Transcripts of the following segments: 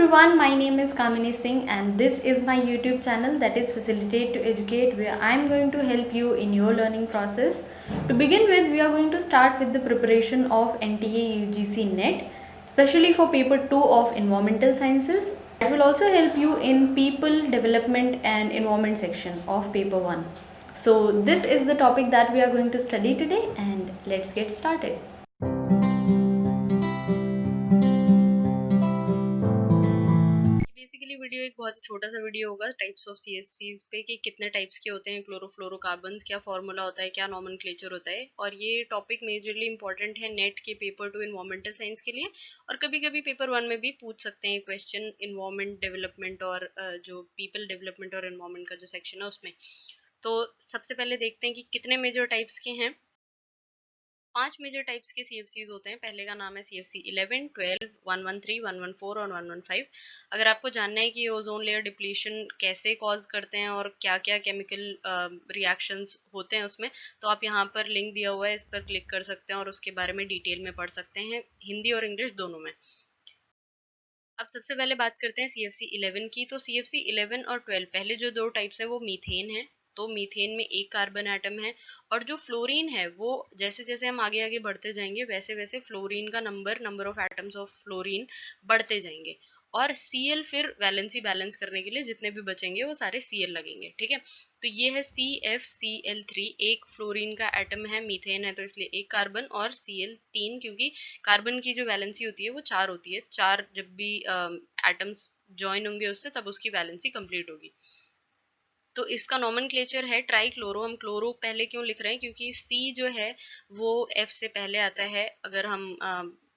everyone, my name is Kamini Singh and this is my YouTube channel that is Facilitate to Educate, where I am going to help you in your learning process. To begin with, we are going to start with the preparation of NTA UGC NET, especially for paper 2 of Environmental Sciences. It will also help you in People, Development and Environment section of paper 1. So this is the topic that we are going to study today, and let's get started. Basically video एक बहुत ही छोटा सा video होगा types of CFCs पे कि कितने types के होते हैं क्लोरोफ्लोरोकार्बन्स, क्या फॉर्मूला होता है, क्या नॉमेनक्लेचर होता है। और ये टॉपिक मेजरली इंपॉर्टेंट है नेट के पेपर 2 इन्वायरमेंटल साइंस के लिए, और कभी कभी पेपर 1 में भी पूछ सकते हैं क्वेश्चन इन्वायरमेंट डेवलपमेंट और जो पीपल डेवलपमेंट और इन्वायरमेंट का जो सेक्शन है उसमें। तो सबसे पहले देखते हैं कि कितने मेजर टाइप्स के हैं। 5 मेजर टाइप्स के सीएफसीज होते हैं। पहले का नाम है सीएफसी 11, 12, 113, 114 और 115। अगर आपको जानना है कि ये ओजोन लेयर डिप्लीशन कैसे कॉज करते हैं और क्या क्या केमिकल रिएक्शंस होते हैं उसमें, तो आप यहाँ पर लिंक दिया हुआ है, इस पर क्लिक कर सकते हैं और उसके बारे में डिटेल में पढ़ सकते हैं, हिंदी और इंग्लिश दोनों में। अब सबसे पहले बात करते हैं सीएफसी 11 की। तो सीएफसी 11 और 12 पहले जो दो टाइप्स हैं वो मीथेन है। तो मीथेन में एक कार्बन एटम है, और जो फ्लोरीन है वो जैसे जैसे हम आगे आगे बढ़ते जाएंगे वैसे वैसे फ्लोरीन का number of atoms of fluorine बढ़ते जाएंगे। और Cl फिर वैलेंसी बैलेंस करने के लिए जितने भी बचेंगे वो सारे Cl लगेंगे, ठीक है। तो ये है CFCl3, एक फ्लोरीन का एटम है, मीथेन है तो इसलिए एक कार्बन, और Cl 3, क्योंकि कार्बन की जो वैलेंसी होती है वो 4 होती है, 4 जब भी एटम्स ज्वाइन होंगे उससे तब उसकी वैलेंसी कंप्लीट होगी। तो इसका नॉमेनक्लेचर है ट्राइक्लोरो। हम क्लोरो पहले क्यों लिख रहे हैं, क्योंकि सी जो है वो एफ से पहले आता है। अगर हम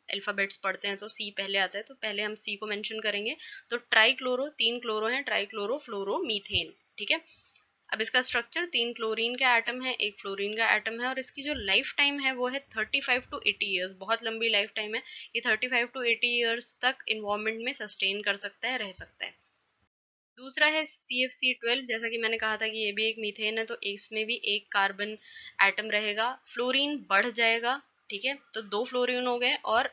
अल्फाबेट्स पढ़ते हैं तो सी पहले आता है, तो पहले हम सी को मेंशन करेंगे। तो ट्राइक्लोरो, 3 क्लोरो है, ट्राइक्लोरो फ्लोरो मीथेन, ठीक है। अब इसका स्ट्रक्चर, 3 क्लोरीन का एटम है, एक फ्लोरीन का एटम है, और इसकी जो लाइफ टाइम है वो है 35 टू 80 ईयर्स। बहुत लंबी लाइफ टाइम है ये, 35 टू 80 ईयर्स तक इन्वायरमेंट में सस्टेन कर सकता है, रह सकता है। दूसरा है CFC12। जैसा कि मैंने कहा था कि ये भी एक मीथेन है, तो इसमें भी एक कार्बन एटम रहेगा, फ्लोरीन बढ़ जाएगा, ठीक है। तो 2 फ्लोरीन हो गए, और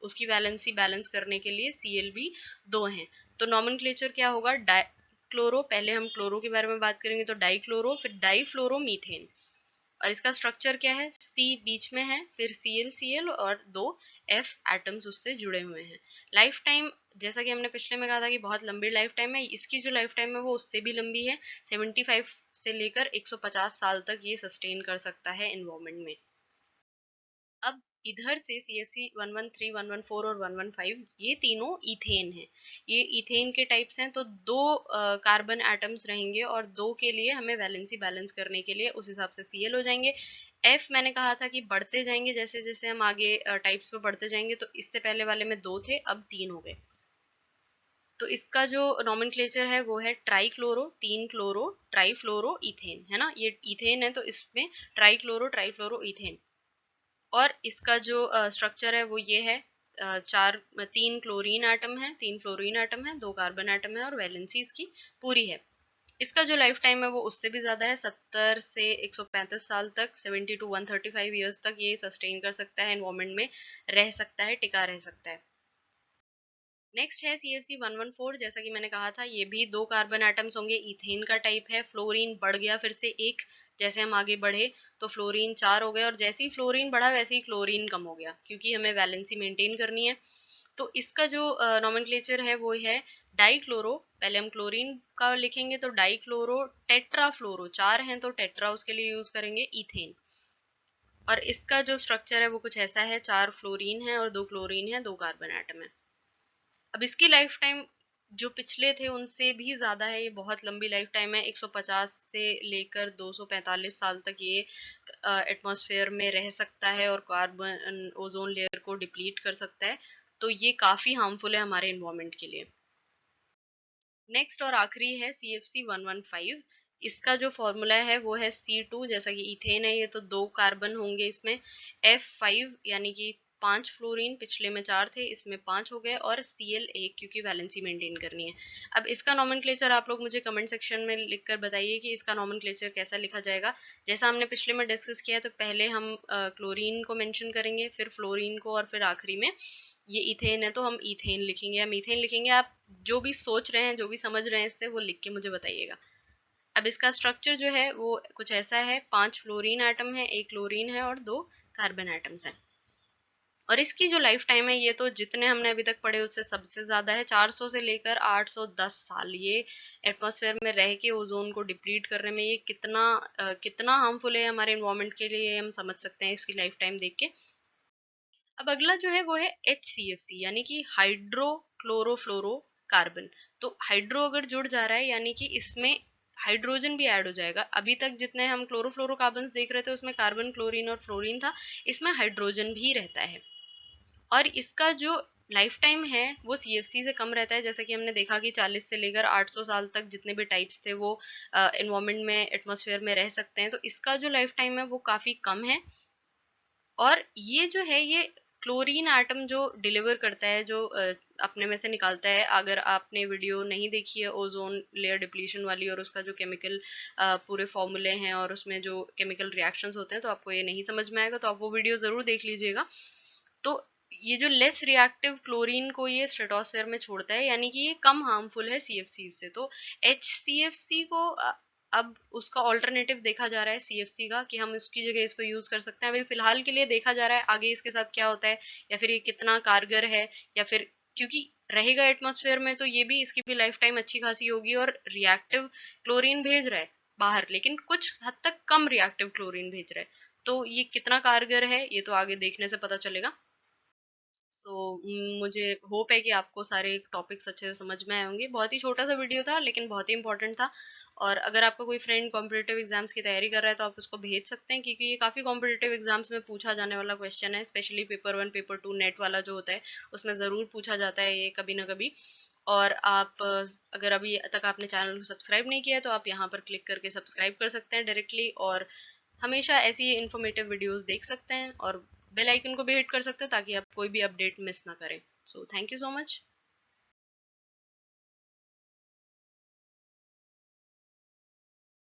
उसकी वैलेंसी बैलेंस करने के लिए Cl भी 2 हैं। तो नॉमेनक्लेचर क्या होगा, क्लोरो, पहले हम क्लोरो के बारे में बात करेंगे, तो डाइक्लोरो, फिर डाइफ्लोरोमीथेन। और इसका स्ट्रक्चर क्या है, C बीच में है, फिर Cl और 2 F एटम्स उससे जुड़े हुए हैं। लाइफ टाइम, जैसा कि हमने पिछले में कहा था कि बहुत लंबी लाइफ टाइम है, इसकी जो लाइफ टाइम है वो उससे भी लंबी है। 75 से लेकर 150 साल तक ये सस्टेन कर सकता है एनवायरनमेंट में। अब इधर से CFC 113, 114 और 115, ये तीनों इथेन हैं। ये इथेन के टाइप्स हैं, तो 2 कार्बन एटम्स रहेंगे, और 2 के लिए हमें वैलेंसी बैलेंस करने के लिए उस हिसाब से Cl हो जाएंगे। F मैंने कहा था कि बढ़ते जाएंगे, जैसे जैसे हम आगे टाइप्स पे बढ़ते जाएंगे, तो इससे पहले वाले में 2 थे, अब 3 हो गए। तो इसका जो नॉमेनक्लेचर है वो है ट्राइक्लोरो, 3 क्लोरो, ट्राइफ्लोरो इथेन, है ना। ये इथेन है तो इसमें ट्राइक्लोरो इथेन। और इसका जो स्ट्रक्चर है वो ये है, 3 क्लोरीन एटम है, 3 फ्लोरीन एटम है, 2 कार्बन एटम है, और वैलेंसी इसकी पूरी है। इसका जो लाइफ टाइम है वो उससे भी ज्यादा है, 70 से 135 साल तक, 70 टू 135 ईयर्स तक ये सस्टेन कर सकता है, एनवायरमेंट में रह सकता है, टिका रह सकता है। नेक्स्ट है CFC 114। जैसा कि मैंने कहा था ये भी 2 कार्बन एटम्स होंगे, इथेन का टाइप है। फ्लोरीन बढ़ गया फिर से एक, जैसे हम आगे बढ़े तो फ्लोरीन 4 हो गए, और जैसे ही फ्लोरीन बढ़ा वैसे ही क्लोरीन कम हो गया, क्योंकि हमें वैलेंसी मेंटेन करनी है। तो इसका जो नॉमेनक्लेचर है वो है डाइक्लोरो। पहले हम क्लोरीन का लिखेंगे तो डाइक्लोरो टेट्राफ्लोरो, 4 हैं तो टेट्रा उसके लिए यूज करेंगे, इथेन। और इसका जो स्ट्रक्चर है वो कुछ ऐसा है, 4 फ्लोरीन है और 2 क्लोरीन है, 2 कार्बन एटम है। अब इसकी लाइफ टाइम जो पिछले थे उनसे भी ज्यादा है, ये बहुत लंबी लाइफ टाइम है, 150 से लेकर 245 साल तक ये एटमॉस्फेयर में रह सकता है, और कार्बन ओजोन लेयर को डिप्लीट कर सकता है। तो ये काफी हार्मफुल है हमारे एनवायरनमेंट के लिए। नेक्स्ट और आखिरी है CFC 115। इसका जो फॉर्मूला है वो है C2। जैसा कि इथेन है ये, तो 2 कार्बन होंगे इसमें, F5 यानी कि 5 फ्लोरीन, पिछले में 4 थे इसमें 5 हो गए, और Cl 1, क्योंकि वैलेंसी मेंटेन करनी है। अब इसका नॉमेनक्लेचर आप लोग मुझे कमेंट सेक्शन में लिखकर बताइए कि इसका नॉमेनक्लेचर कैसा लिखा जाएगा। जैसा हमने पिछले में डिस्कस किया है, तो पहले हम क्लोरीन को मेंशन करेंगे, फिर फ्लोरीन को, और फिर आखिरी में ये इथेन है तो हम इथेन लिखेंगे या मीथेन लिखेंगे। आप जो भी सोच रहे हैं, जो भी समझ रहे हैं इससे, वो लिख के मुझे बताइएगा। अब इसका स्ट्रक्चर जो है वो कुछ ऐसा है, 5 फ्लोरीन एटम है, 1 क्लोरीन है और 2 कार्बन एटम्स हैं। और इसकी जो लाइफ टाइम है, ये तो जितने हमने अभी तक पढ़े उससे सबसे ज्यादा है, 400 से लेकर 810 साल। ये एटमॉस्फेयर में रह के ओजोन को डिप्लीट करने में ये कितना हार्मफुल है हमारे इन्वायरमेंट के लिए, ये हम समझ सकते हैं इसकी लाइफ टाइम देख के। अब अगला जो है वो है HCFC, यानी कि हाइड्रो क्लोरोफ्लोरो कार्बन। तो हाइड्रो अगर जुड़ जा रहा है यानी कि इसमें हाइड्रोजन भी ऐड हो जाएगा। अभी तक जितने हम क्लोरोफ्लोरोकार्बन्स देख रहे थे उसमें कार्बन, क्लोरीन और फ्लोरीन था, इसमें हाइड्रोजन भी रहता है। और इसका जो लाइफ टाइम है वो CFC से कम रहता है। जैसा कि हमने देखा कि 40 से लेकर 800 साल तक जितने भी टाइप्स थे वो एनवायरमेंट में, एटमॉस्फेयर में रह सकते हैं। तो इसका जो लाइफ टाइम है वो काफी कम है। और ये जो है ये क्लोरीन एटम जो डिलीवर करता है, जो अपने में से निकालता है। अगर आपने वीडियो नहीं देखी है ओजोन लेयर डिप्लीशन वाली और उसका जो केमिकल पूरे फॉर्मूले हैं और उसमें जो केमिकल रिएक्शंस होते हैं, तो आपको ये नहीं समझ में आएगा, तो आप वो वीडियो जरूर देख लीजिएगा। तो ये जो लेस रिएक्टिव क्लोरीन को ये स्ट्रेटोस्फेयर में छोड़ता है, यानी कि ये कम हार्मफुल है CFC से। तो HCFC को अब उसका ऑल्टरनेटिव देखा जा रहा है CFC का, कि हम उसकी जगह इसको यूज कर सकते हैं। अभी फिलहाल के लिए देखा जा रहा है, आगे इसके साथ क्या होता है या फिर ये कितना कारगर है, या फिर क्योंकि रहेगा एटमॉस्फेयर में तो ये भी, इसकी भी लाइफ टाइम अच्छी खासी होगी। और रिएक्टिव क्लोरीन भेज रहा है बाहर, लेकिन कुछ हद तक कम रिएक्टिव क्लोरीन भेज रहा है। तो ये कितना कारगर है ये तो आगे देखने से पता चलेगा। मुझे होप है कि आपको सारे टॉपिक्स अच्छे से समझ में आए होंगे। बहुत ही छोटा सा वीडियो था लेकिन बहुत ही इंपॉर्टेंट था। और अगर आपका कोई फ्रेंड कॉम्पिटिटिव एग्जाम्स की तैयारी कर रहा है तो आप उसको भेज सकते हैं, क्योंकि ये काफ़ी कॉम्पिटिटिव एग्जाम्स में पूछा जाने वाला क्वेश्चन है। स्पेशली पेपर 1, पेपर 2 नेट वाला जो होता है उसमें ज़रूर पूछा जाता है ये कभी ना कभी। और आप अगर अभी तक आपने चैनल को सब्सक्राइब नहीं किया है तो आप यहाँ पर क्लिक करके सब्सक्राइब कर सकते हैं डायरेक्टली, और हमेशा ऐसी इन्फॉर्मेटिव वीडियोस देख सकते हैं। और बेल आइकन को भी हिट कर सकते हैं ताकि आप कोई भी अपडेट मिस ना करें। So thank you so much.